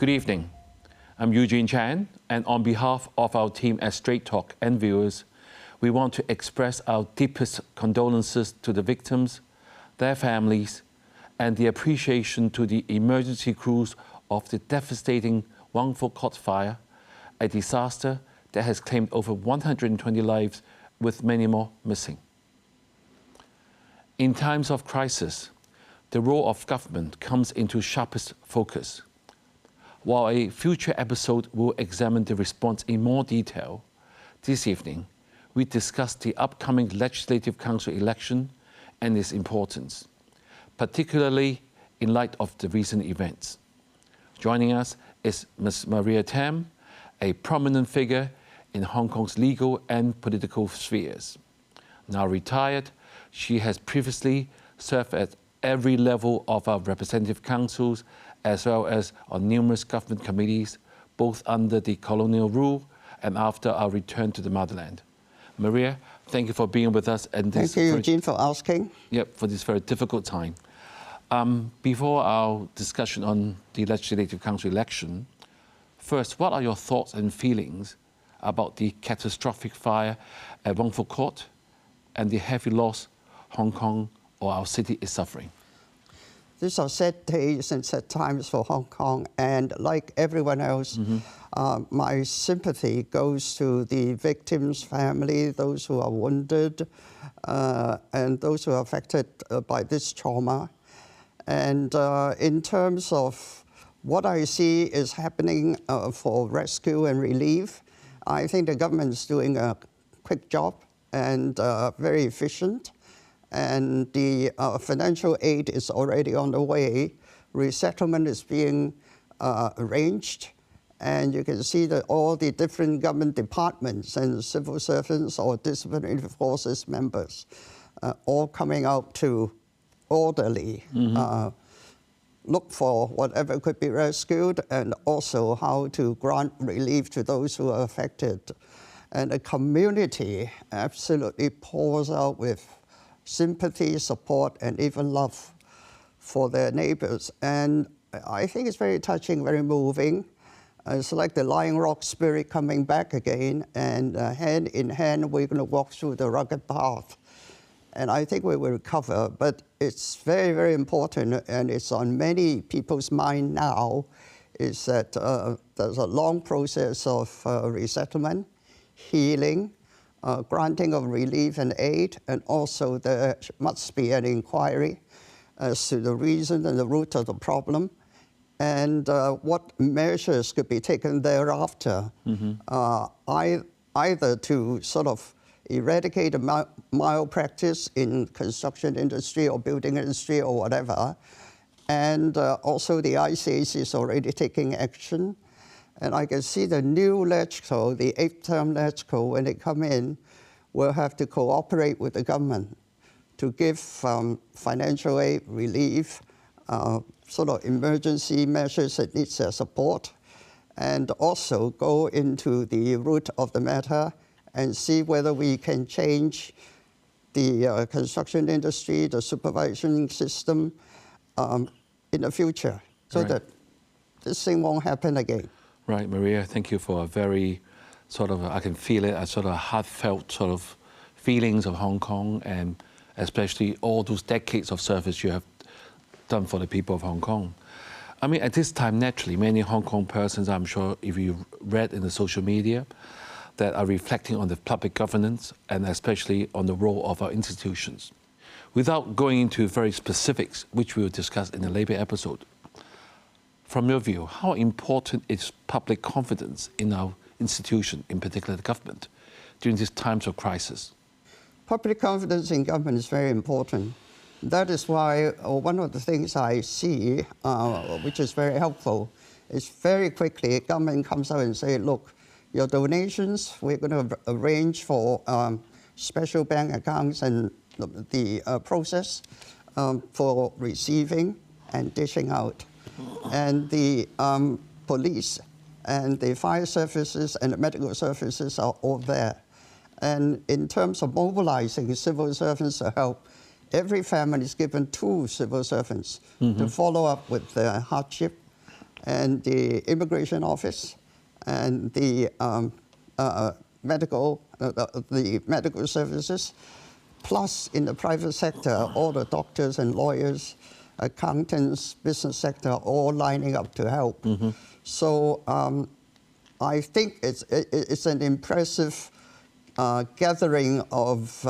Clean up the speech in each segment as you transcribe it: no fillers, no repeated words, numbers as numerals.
Good evening. I'm Eugene Chan, and on behalf of our team at Straight Talk and viewers, we want to express our deepest condolences to the victims, their families, and the appreciation to the emergency crews of the devastating Wang Fuk Court fire, a disaster that has claimed over 120 lives with many more missing. In times of crisis, the role of government comes into sharpest focus. While a future episode will examine the response in more detail, this evening we discuss the upcoming Legislative Council election and its importance, particularly in light of the recent events. Joining us is Ms. Maria Tam, a prominent figure in Hong Kong's legal and political spheres. Now retired, she has previously served at every level of our representative councils, as well as on numerous government committees, both under the colonial rule and after our return to the motherland. Maria, thank you for being with us. And thank you, Eugene, for asking. Yep, for this very difficult time. Before our discussion on the Legislative Council election, first, what are your thoughts and feelings about the catastrophic fire at Wang Fuk Court and the heavy loss Hong Kong or our city is suffering? These are sad days and sad times for Hong Kong, and like everyone else, my sympathy goes to the victims' family, those who are wounded, and those who are affected by this trauma. And in terms of what I see is happening for rescue and relief, I think the government is doing a quick job and very efficient. And the financial aid is already on the way. Resettlement is being arranged. And you can see that all the different government departments and civil servants or disciplinary forces members all coming out to orderly look for whatever could be rescued and also how to grant relief to those who are affected. And the community absolutely pours out with sympathy, support, and even love for their neighbors. And I think it's very touching, very moving. It's like the Lion Rock spirit coming back again, and hand in hand, we're going to walk through the rugged path. And I think we will recover, but it's very, very important, and it's on many people's mind now, is that there's a long process of resettlement, healing, granting of relief and aid, and also there must be an inquiry as to the reason and the root of the problem, and what measures could be taken thereafter, either to sort of eradicate a malpractice in construction industry or building industry or whatever, and also the ICAC is already taking action. And I can see the new Legco, the 8th-term Legco, when they come in, will have to cooperate with the government to give financial aid, relief, sort of emergency measures that needs their support, and also go into the root of the matter and see whether we can change the construction industry, the supervision system in the future, so that this thing won't happen again. Right, Maria, thank you for a very sort of, I can feel it, a sort of heartfelt sort of feelings of Hong Kong, and especially all those decades of service you have done for the people of Hong Kong. I mean, at this time, naturally, many Hong Kong persons, I'm sure if you read in the social media, that are reflecting on the public governance and especially on the role of our institutions. Without going into very specifics, which we will discuss in a later episode, from your view, how important is public confidence in our institution, in particular the government, during these times of crisis? Public confidence in government is very important. That is why one of the things I see, which is very helpful, is very quickly government comes out and say, look, your donations, we're going to arrange for special bank accounts and the process for receiving and dishing out. And the police and the fire services and the medical services are all there. And in terms of mobilizing civil servants to help, every family is given 2 civil servants to follow up with their hardship and the Immigration Office and the medical services, plus in the private sector, all the doctors and lawyers, accountants, business sector, all lining up to help. So I think it's an impressive gathering of,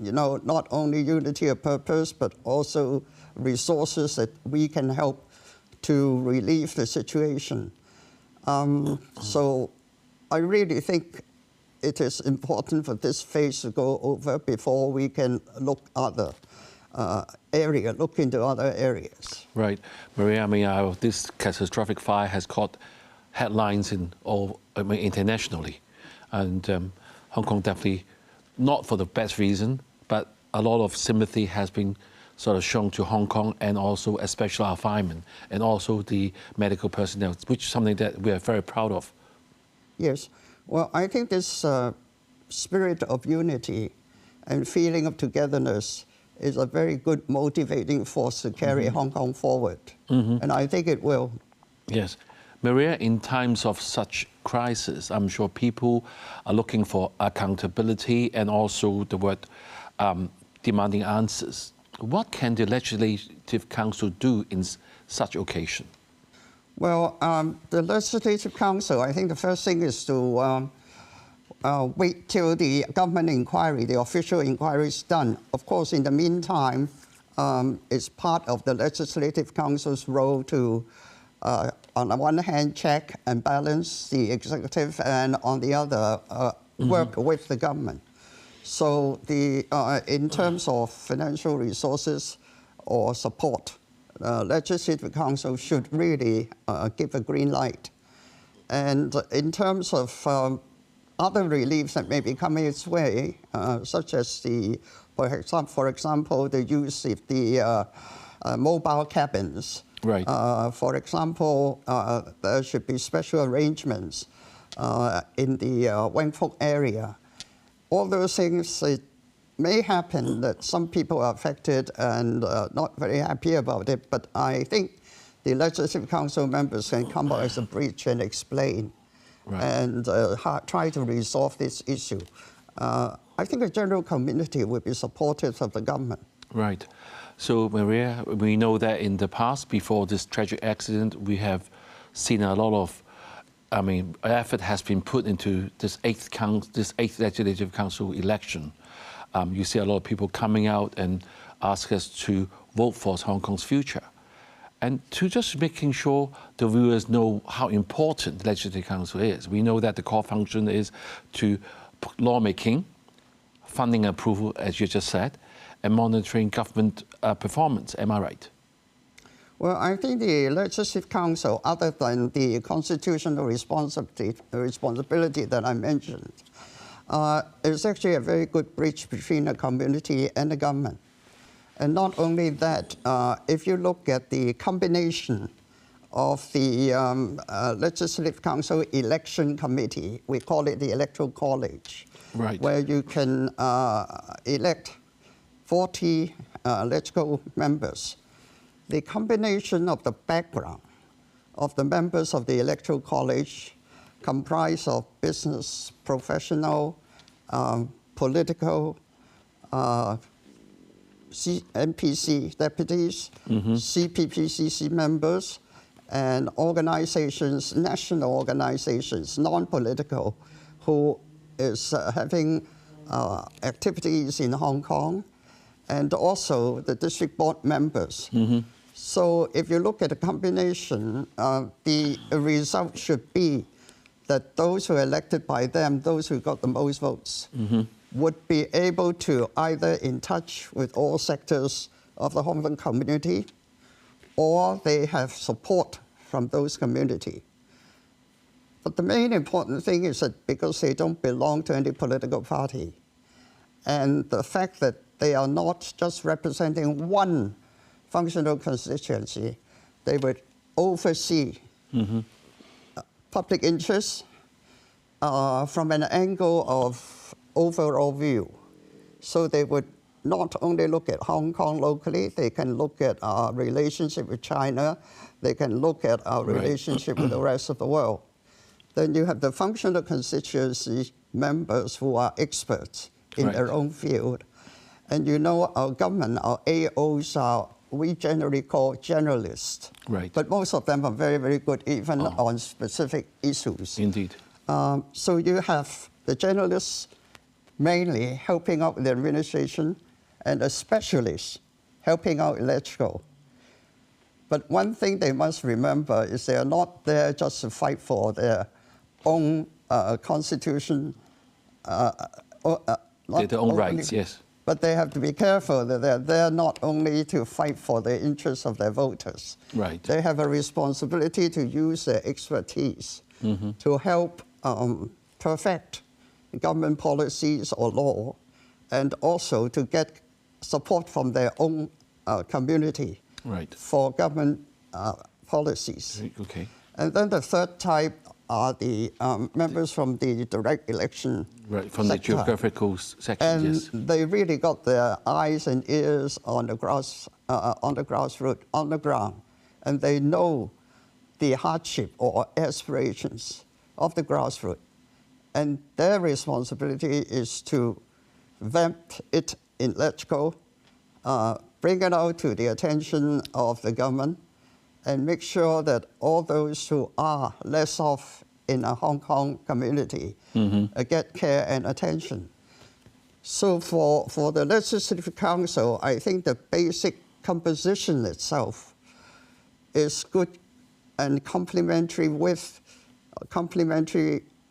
not only unity of purpose, but also resources that we can help to relieve the situation. So I really think it is important for this phase to go over before we can look into other areas. Right. Maria, this catastrophic fire has caught headlines internationally. And Hong Kong definitely, not for the best reason, but a lot of sympathy has been sort of shown to Hong Kong and also especially our firemen and also the medical personnel, which is something that we are very proud of. Yes. Well, I think this spirit of unity and feeling of togetherness is a very good motivating force to carry Hong Kong forward. And I think it will. Yes. Maria, in times of such crisis, I'm sure people are looking for accountability and also the word demanding answers. What can the Legislative Council do in such occasion? Well, the Legislative Council, I think the first thing is to wait till the government inquiry, the official inquiry is done. Of course, in the meantime, it's part of the Legislative Council's role to, on the one hand, check and balance the executive, and on the other, work with the government. So in terms of financial resources or support, Legislative Council should really give a green light. And in terms of other reliefs that may be coming its way, such as for example, the use of the mobile cabins. Right. For example, there should be special arrangements in the Wang Fuk area. All those things, it may happen that some people are affected and not very happy about it, but I think the Legislative Council members can come out as a bridge and explain and try to resolve this issue. I think the general community will be supportive of the government. Right. So, Maria, we know that in the past, before this tragic accident, we have seen a lot of effort has been put into this eighth Legislative Council election. You see a lot of people coming out and ask us to vote for Hong Kong's future. And to just making sure the viewers know how important the Legislative Council is. We know that the core function is to lawmaking, funding approval, as you just said, and monitoring government performance. Am I right? Well, I think the Legislative Council, other than the constitutional responsibility that I mentioned, is actually a very good bridge between the community and the government. And not only that, if you look at the combination of the Legislative Council Election Committee, we call it the Electoral College, where you can elect 40 Legco members. The combination of the background of the members of the Electoral College comprise of business, professional, political, MPC deputies, CPPCC members, and organizations, national organizations, non-political, who is having activities in Hong Kong, and also the district board members. So if you look at the combination, the result should be that those who are elected by them, those who got the most votes, would be able to either in touch with all sectors of the Hong Kong community, or they have support from those community. But the main important thing is that because they don't belong to any political party, and the fact that they are not just representing one functional constituency, they would oversee public interest from an angle of overall view. So they would not only look at Hong Kong locally, they can look at our relationship with China, they can look at our relationship with the rest of the world. Then you have the functional constituency members who are experts in their own field. And you know our government, our AOs are, we generally call generalists. Right. But most of them are very, very good even on specific issues. Indeed. So you have the generalists mainly helping out with the administration and a specialist helping out with Legco. But one thing they must remember is they are not there just to fight for their own constitution. Their own rights, yes. But they have to be careful that they're there not only to fight for the interests of their voters. Right. They have a responsibility to use their expertise to help perfect government policies or law, and also to get support from their own community for government policies. Okay. And then the third type are the members from the direct election from sector. the geographical section, and yes. they really got their eyes and ears on the grassroots, on the ground, and they know the hardship or aspirations of the grassroots. And their responsibility is to vamp it in Legco, bring it out to the attention of the government, and make sure that all those who are less off in a Hong Kong community get care and attention. So for the Legislative Council, I think the basic composition itself is good and complementary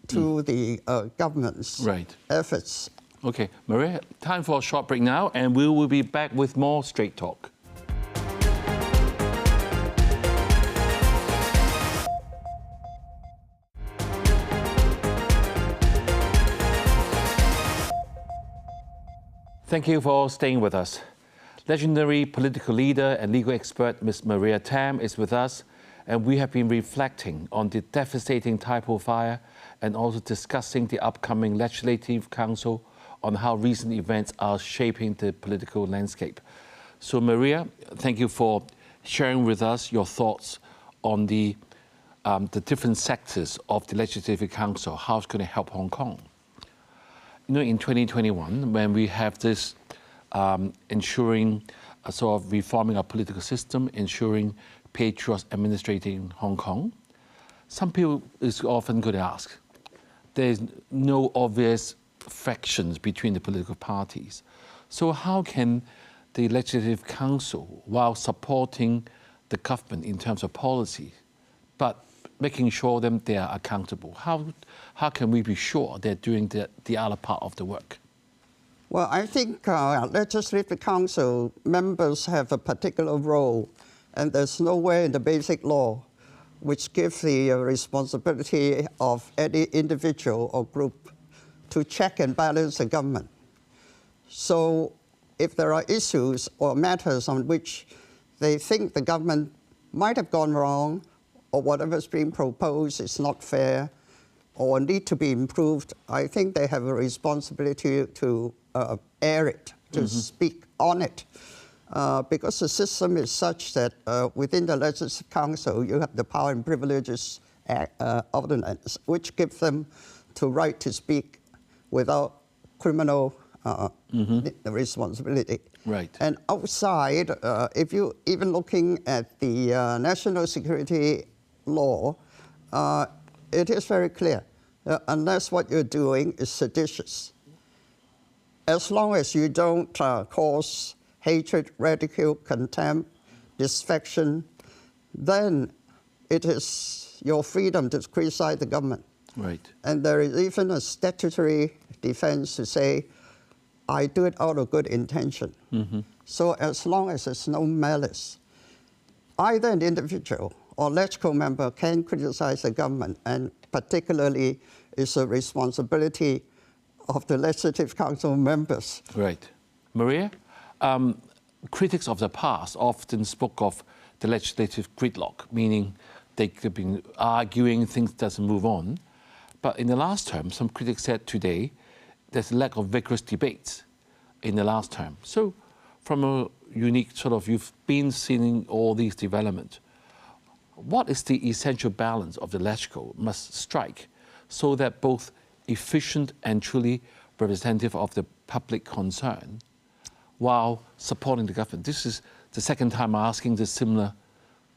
to the government's efforts. Okay, Maria, time for a short break now, and we will be back with more Straight Talk. Thank you for staying with us. Legendary political leader and legal expert Ms. Maria Tam is with us, and we have been reflecting on the devastating Taipo fire and also discussing the upcoming Legislative Council on how recent events are shaping the political landscape. So Maria, thank you for sharing with us your thoughts on the different sectors of the Legislative Council, how it's going to help Hong Kong. You know, in 2021, when we have this ensuring sort of reforming our political system, ensuring patriots administrating Hong Kong, some people is often going to ask, there's no obvious fractions between the political parties. So how can the Legislative Council, while supporting the government in terms of policy, but making sure that they are accountable, how can we be sure they're doing the other part of the work? Well, I think Legislative Council members have a particular role, and there's nowhere in the basic law which gives the responsibility of any individual or group to check and balance the government. So if there are issues or matters on which they think the government might have gone wrong, or whatever's being proposed is not fair or need to be improved, I think they have a responsibility to air it, to speak on it. Because the system is such that within the Legislative Council, you have the Power and Privileges Ordinance, which gives them the right to speak without criminal responsibility. Right. And outside, if you even looking at the national security law, it is very clear. Unless what you're doing is seditious, as long as you don't cause hatred, ridicule, contempt, disaffection, then it is your freedom to criticize the government. Right. And there is even a statutory defense to say, I do it out of good intention. So as long as there's no malice, either an individual or Legco member can criticize the government, and particularly it's a responsibility of the Legislative Council members. Right. Maria, critics of the past often spoke of the legislative gridlock, meaning they could be arguing, things doesn't move on. But in the last term, some critics said today there's a lack of vigorous debates. in the last term. So from a unique sort of, you've been seeing all these developments. What is the essential balance of the Legco must strike so that both efficient and truly representative of the public concern while supporting the government? This is the second time I'm asking this similar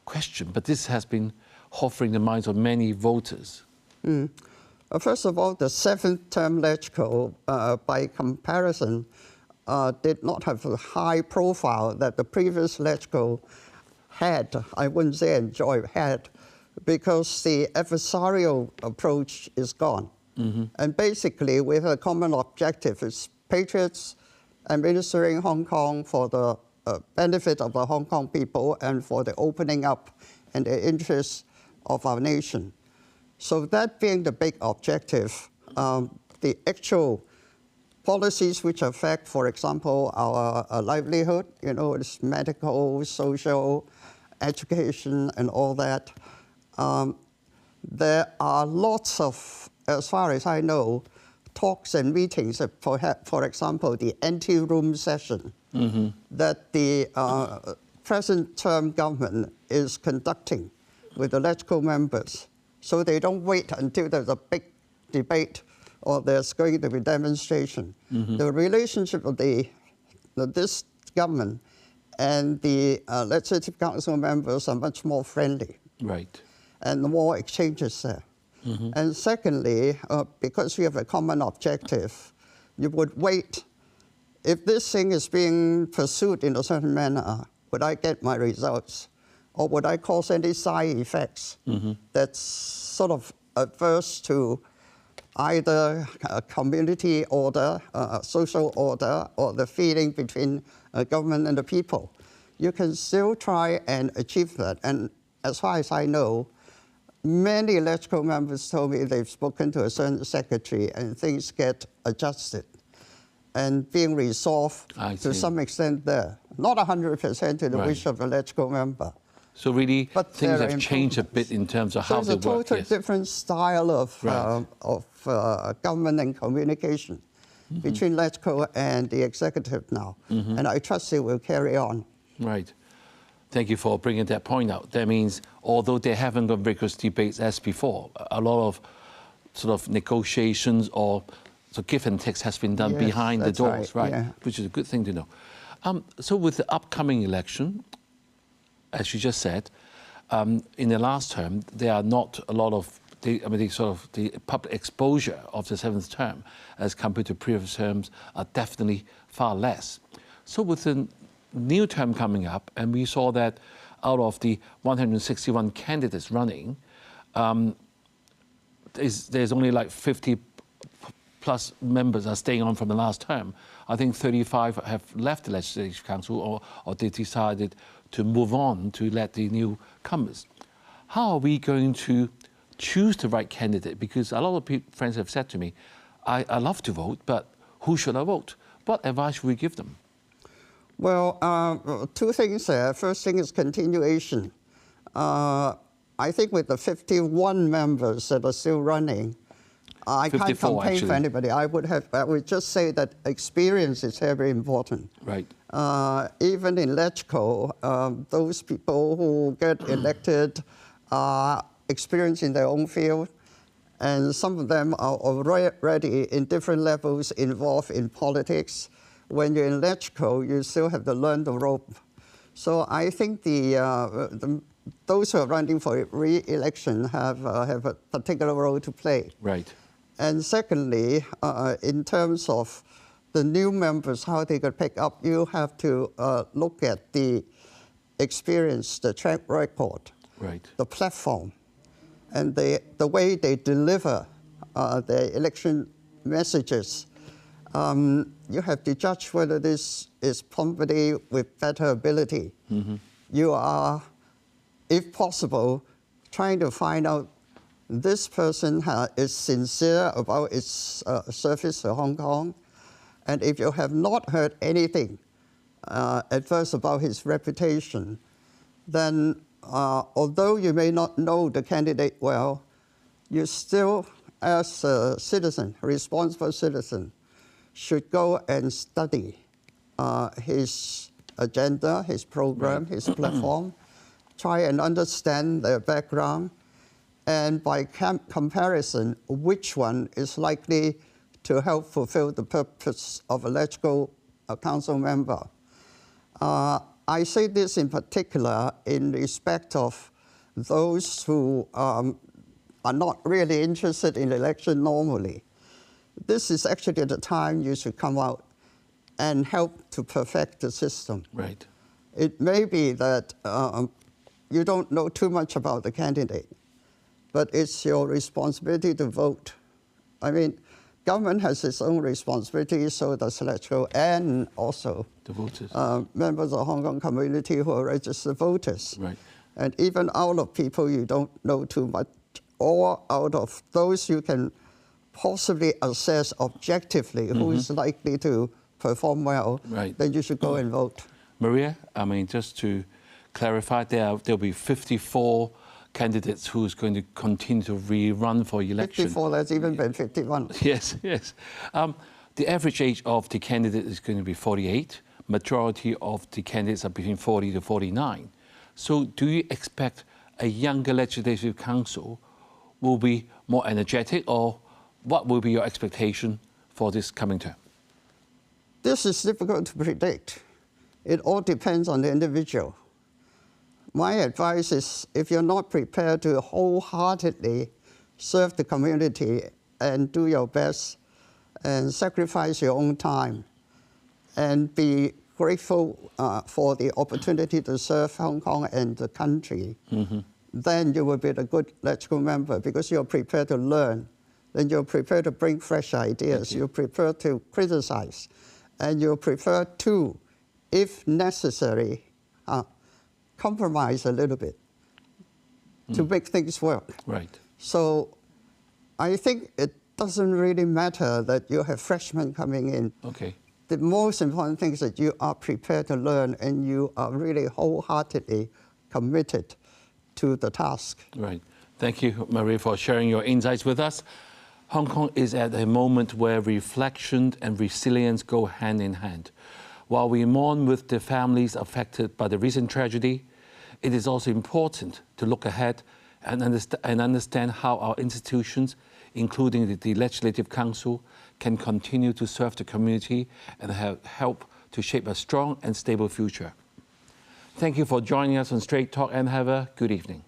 question, but this has been hovering the minds of many voters. First of all, the seventh term Legco, by comparison, did not have a high profile that the previous Legco had. I wouldn't say enjoyed, had, because the adversarial approach is gone. And basically, we have a common objective. It's patriots administering Hong Kong for the benefit of the Hong Kong people and for the opening up and the interests of our nation. So that being the big objective, the actual policies which affect, for example, our livelihood, you know, it's medical, social, education, and all that. There are lots of, as far as I know, talks and meetings, for example, the anti-room session that the present term government is conducting with the Legco members. So they don't wait until there's a big debate or there's going to be demonstration. The relationship of this government and the Legislative Council members are much more friendly. Right. And more exchanges there. And secondly, because we have a common objective, you would wait. If this thing is being pursued in a certain manner, would I get my results? Or would I cause any side effects that's sort of adverse to either a community order, social order, or the feeling between government and the people? You can still try and achieve that. And as far as I know, many Legco members told me they've spoken to a certain secretary and things get adjusted and being resolved to some extent there. Not 100% to the wish of a Legco member. So really, but things have changed a bit in terms of how they work. So it's a total different style of government and communication between Legco and the executive now. And I trust it will carry on. Right. Thank you for bringing that point out. That means, although they haven't got rigorous debates as before, a lot of sort of negotiations or give and takes has been done behind the doors, which is a good thing to know. So with the upcoming election, as you just said, in the last term, there are not a lot of the public exposure of the seventh term as compared to previous terms are definitely far less. So with the new term coming up, and we saw that out of the 161 candidates running, there's only like 50 plus members are staying on from the last term. I think 35 have left the Legislative Council or they decided to move on to let the newcomers. How are we going to choose the right candidate? Because a lot of friends have said to me, I love to vote, but who should I vote? What advice should we give them? Well, two things there. First thing is continuation. I think with the 51 members that are still running, I can't campaign for anybody. I would just say that experience is very important. Right. Even in Legco, those people who get elected are experienced in their own field, and some of them are already in different levels involved in politics. When you're in Legco, you still have to learn the rope. So I think those who are running for re-election have a particular role to play. Right. And secondly, in terms of the new members, how they could pick up, you have to look at the experience, the track record, the platform, and the way they deliver their election messages. You have to judge whether this is somebody with better ability. You are, if possible, trying to find out this person is sincere about its service to Hong Kong. And if you have not heard anything adverse about his reputation, then although you may not know the candidate well, you still, as a citizen, a responsible citizen, should go and study his agenda, his program, his platform, try and understand their background, and by comparison, which one is likely to help fulfill the purpose of a Legco council member. I say this in particular in respect of those who are not really interested in election normally. This is actually the time you should come out and help to perfect the system. Right. It may be that you don't know too much about the candidate, but it's your responsibility to vote. I mean, government has its own responsibility, so does Legco, and also the voters. Members of the Hong Kong community who are registered voters. Right. And even out of people you don't know too much, or out of those you can possibly assess objectively who is likely to perform well, then you should go and vote. Maria, I mean, just to clarify, there'll be 54 candidates who's going to continue to rerun for election. 54, there's even been 51. Yes, yes. The average age of the candidate is going to be 48. Majority of the candidates are between 40 to 49. So do you expect a younger legislative council will be more energetic, or what will be your expectation for this coming term? This is difficult to predict. It all depends on the individual. My advice is, if you're not prepared to wholeheartedly serve the community and do your best and sacrifice your own time and be grateful for the opportunity to serve Hong Kong and the country, then you will be a good Legco member because you're prepared to learn, then you're prepared to bring fresh ideas, you're prepared to criticize, and you're prepared to, if necessary, compromise a little bit to make things work. Right. So I think it doesn't really matter that you have freshmen coming in. Okay. The most important thing is that you are prepared to learn and you are really wholeheartedly committed to the task. Right. Thank you, Maria, for sharing your insights with us. Hong Kong is at a moment where reflection and resilience go hand in hand. While we mourn with the families affected by the recent tragedy, it is also important to look ahead and understand how our institutions, including the Legislative Council, can continue to serve the community and help to shape a strong and stable future. Thank you for joining us on Straight Talk, and have a good evening.